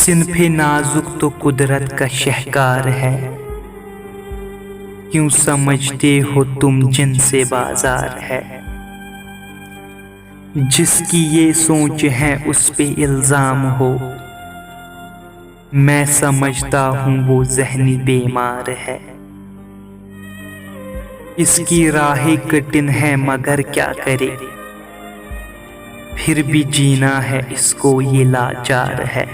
सिनफे नाजुक तो कुदरत का शहकार है, क्यों समझते हो तुम जिनसे बाजार है। जिसकी ये सोच है उस पे इल्जाम हो, मैं समझता हूँ वो ज़हनी बीमार है। इसकी राहें कठिन है मगर क्या करे, फिर भी जीना है इसको ये लाचार है।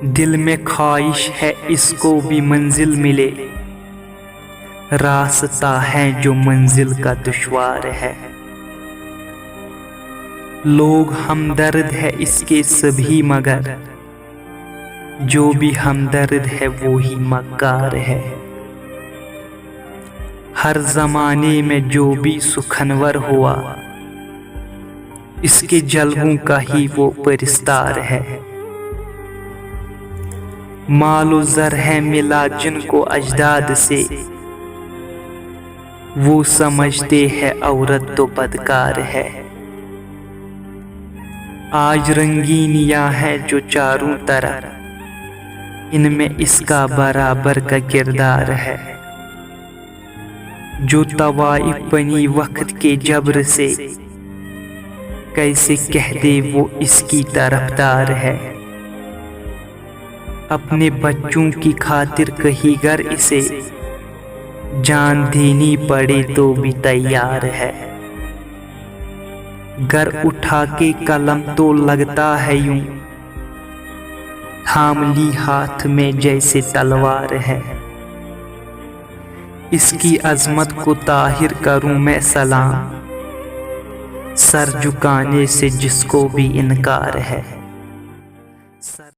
दिल में ख्वाहिश है इसको भी मंजिल मिले, रास्ता है जो मंजिल का दुश्वार है। लोग हमदर्द है इसके सभी मगर जो भी हमदर्द है वो ही मक्कार है। हर जमाने में जो भी सुखनवर हुआ, इसके जलवों का ही वो परिस्तार है। मालो ज़र है मिला जिनको अजदाद से, वो समझते हैं औरत तो बदकार है। आज रंगीनियां है जो चारों तरफ, इनमें इसका बराबर का किरदार है। जो तवाइफ बनी वक्त के जबर से, कैसे कह दे वो इसकी तरफदार है। अपने बच्चों की खातिर कहीं घर इसे जान देनी पड़े तो भी तैयार है। घर उठा के कलम तो लगता है यूं, थाम ली हाथ में जैसे तलवार है। इसकी अजमत को ताहिर करूं मैं सलाम, सर झुकाने से जिसको भी इनकार है।